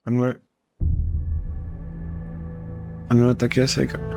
अनवर अनवर तकिया सही कर।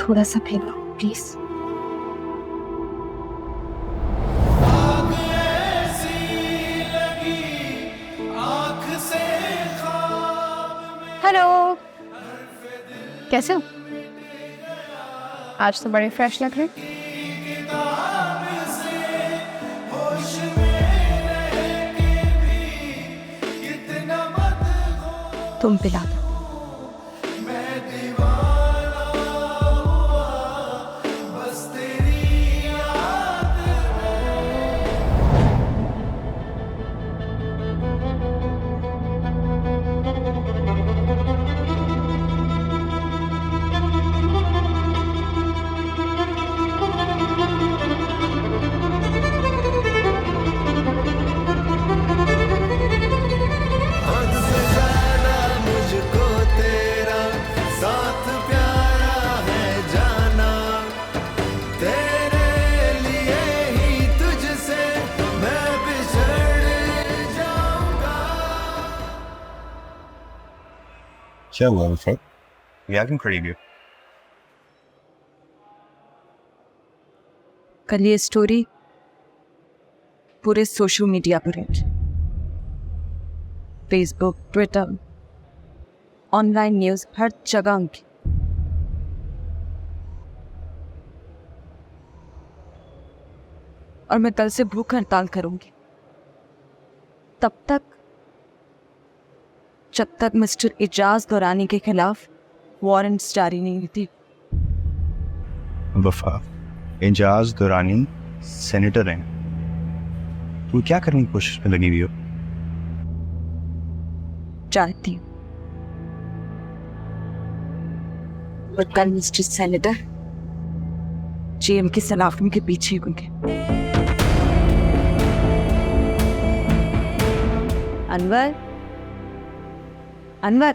थोड़ा सा फेंक लो प्लीज। हेलो, कैसे हो? आज तो बड़े फ्रेश लग रहे। तुम पिला दो। क्या हुआ वफा? या क्यों खड़ी हुई? कल ये स्टोरी पूरे सोशल मीडिया पर है। फेसबुक, ट्विटर, ऑनलाइन न्यूज़, हर जगह उनकी। और मैं कल से भूख हड़ताल करूंगी जब तक मिस्टर इजाज दुरानी के खिलाफ वारंट्स जारी नहीं होती। वफा, एजाज दुरानी सेनेटर हैं। तुम क्या करने की कोशिश में लगी हुई हो? जानती हूँ, पर कल मिस्टर सेनेटर जेएम की सलाखों के पीछे होंगे। अनवर, अनवर,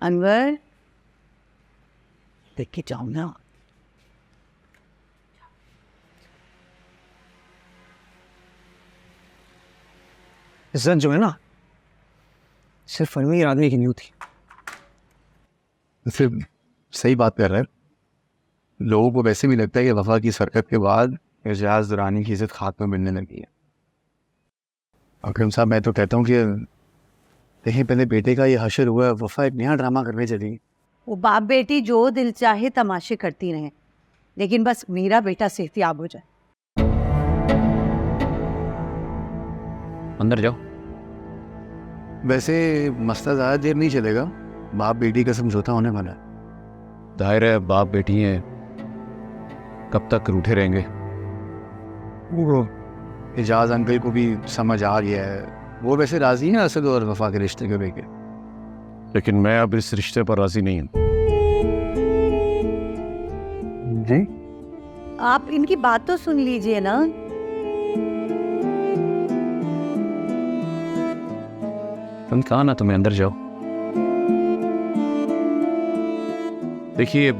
अनवर, देख के जाओ ना। इज्जत जो है ना, सिर्फ अमीर आदमी की नहीं होती। सिर्फ सही बात कर रहे हैं। लोगों को वैसे भी लगता है कि वफा की सरकत के बाद एजाज दुरानी की इज्जत खाक में मिलने लगी है। अकरम साहब, मैं तो कहता हूँ कि देखिए, पहले बेटे का ये हशर हुआ, वफा एक नया ड्रामा करने चली। वो बाप बेटी जो दिल चाहे तमाशे करती रहें, लेकिन बस मेरा बेटा सेहतियाब हो जाए। अंदर जाओ। वैसे मसला ज़्यादा देर नहीं चलेगा, बाप बेटी का समझौता होने वाला है। दाहिर है, बाप बेटी हैं, कब तक रूठे रहेंगे? एजाज अंकल को भी समझ आ गया है, वो वैसे राजी हैं असद और वफा के रिश्ते को लेकर। लेकिन मैं अब इस रिश्ते पर राजी नहीं हूँ। जी, आप इनकी बात तो सुन लीजिए ना। तुम कहा ना, तुम्हें अंदर जाओ। देखिए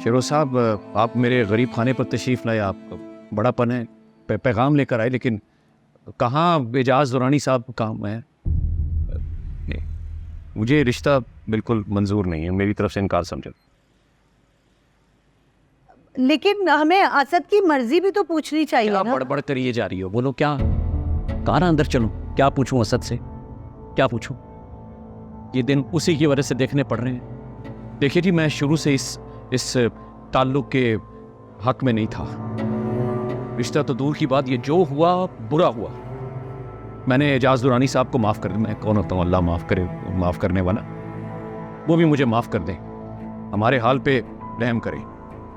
शेरोज साहब, आप मेरे गरीब खाने पर तशरीफ़ लाए, आप बड़ापन है, पैगाम लेकर आए, लेकिन कहाँ एजाज दुरानी साहब काम है? नहीं, मुझे रिश्ता बिल्कुल मंजूर नहीं है, मेरी तरफ से इनकार समझो। लेकिन हमें असद की मर्जी भी तो पूछनी चाहिए क्या ना। बड़बड़ करिए जा रही हो? बोलो क्या? कहाँ ना अंदर चलूं, क्या पूछूं असद से, क्या पूछूं? ये दिन उसी की वजह से देखने पड़ रहे हैं। देखिए जी, मैं शुरू से इस ताल्लुक के हक में नहीं था। रिश्ता तो दूर की बात, ये जो हुआ बुरा हुआ। मैंने एजाज दुरानी साहब को माफ कर दिया। मैं कौन होता हूँ अल्लाह माफ करे, माफ करने वाला। वो भी मुझे माफ कर दें, हमारे हाल पे रहम करें।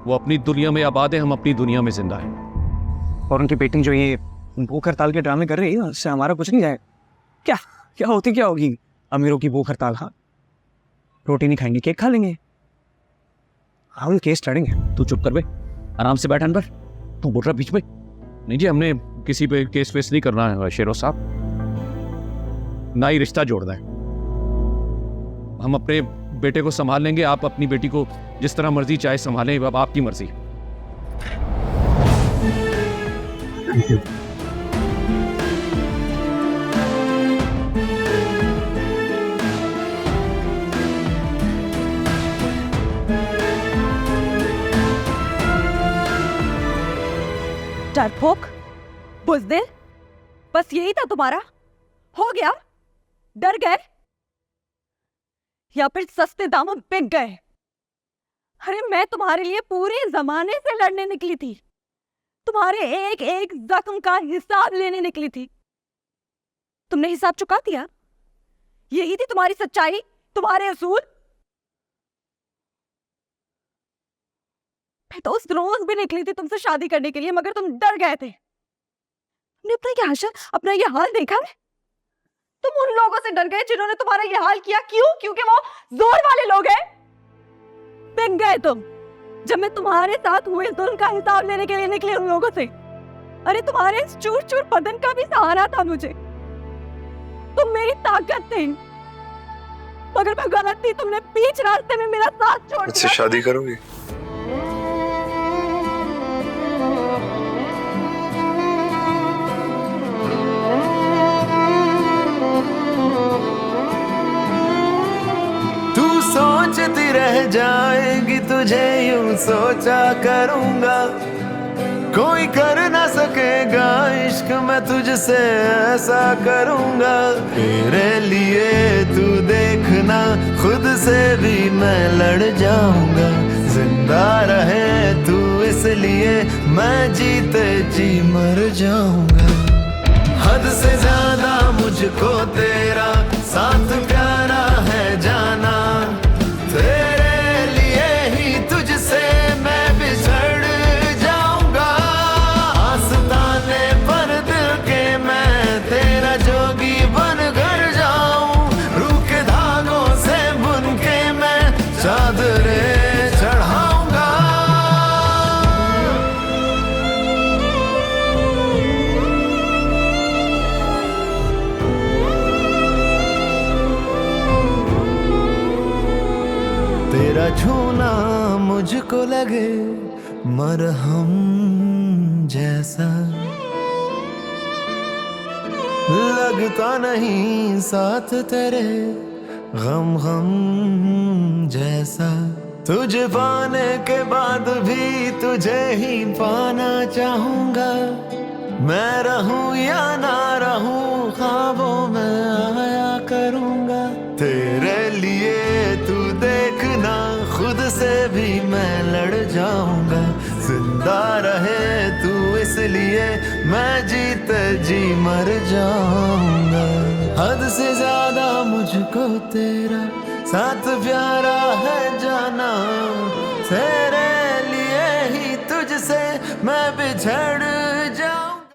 वो अपनी दुनिया में आबाद है, हम अपनी दुनिया में जिंदा हैं। और उनकी बेटी जो ये भूख हड़ताल के ड्रामे कर रही है, उससे हमारा कुछ नहीं जाएगा। क्या क्या होती क्या होगी? अमीरों की भूख हड़ताल, हाँ, रोटी नहीं खाएंगे, केक खा लेंगे, हम केस लड़ेंगे। तू चुप कर बे, आराम से बैठ अनवर, तू बोल रहा बीच में। नहीं जी, हमने किसी पे केस वेस नहीं करना है शेरो साहब, ना ही रिश्ता जोड़ना है। हम अपने बेटे को संभाल लेंगे, आप अपनी बेटी को जिस तरह मर्जी चाहे संभालें, अब आपकी मर्जी। डरपोक, बुज़दिल, बस यही था तुम्हारा? हो गया? डर गए या फिर सस्ते दामों में बिक गए? अरे मैं तुम्हारे लिए पूरे जमाने से लड़ने निकली थी, तुम्हारे एक एक जख्म का हिसाब लेने निकली थी। तुमने हिसाब चुका दिया? यही थी तुम्हारी सच्चाई, तुम्हारे असूल? मैं तो उस रोज भी निकली थी तुमसे शादी करने के लिए, मगर तुम डर गए थे। तुमने अपना ये हाल देखा है? तुम उन लोगों से डर गए जिन्होंने तुम्हारा ये हाल किया। क्यों? क्योंकि वो जोर वाले लोग हैं। बिक गए तुम जब मैं तुम्हारे साथ हुए जुल्म का हिसाब लेने के लिए निकले उन लोगों से। अरे तुम्हारे इस चूर चूर बदन का भी सहारा था मुझे, तुम मेरी ताकत थे, मगर मैं गलत थी। तुमने बीच रास्ते में मेरा साथ छोड़ दिया। शादी करोगी? सोचती रह जाएगी, तुझे यूं सोचा करूंगा। कोई कर ना सकेगा इश्क, मैं तुझसे ऐसा करूंगा। तेरे लिए तू देखना, खुद से भी मैं लड़ जाऊंगा। जिंदा रहे तू इसलिए मैं जीते जी मर जाऊंगा। हद से ज्यादा मुझको तेरा साथ प्यारा है जाना। तेरे लिए ही तुझसे मैं बिछड़ जाऊंगा। आस्ताने पर दिल के मैं तेरा जोगी बन कर जाऊं। रूह के धागों से बुन के मैं चादरें चढ़ाऊंगा। तेरा छूना मुझको लगे मरहम जैसा, लगता नहीं साथ तेरे गम गम जैसा। तुझे पाने के बाद भी तुझे ही पाना चाहूंगा। मैं रहूं या ना रहूं, ख्वाबों में आया करूंगा। तेरे लिए तू देखना, खुद से भी मैं लड़ जाऊंगा। जिंदा रहे तू इसलिए मैं जीते जी मर जाऊंगा। हद से ज्यादा मुझको तेरा साथ प्यारा है जाना। तेरे लिए ही तुझसे मैं बिछड़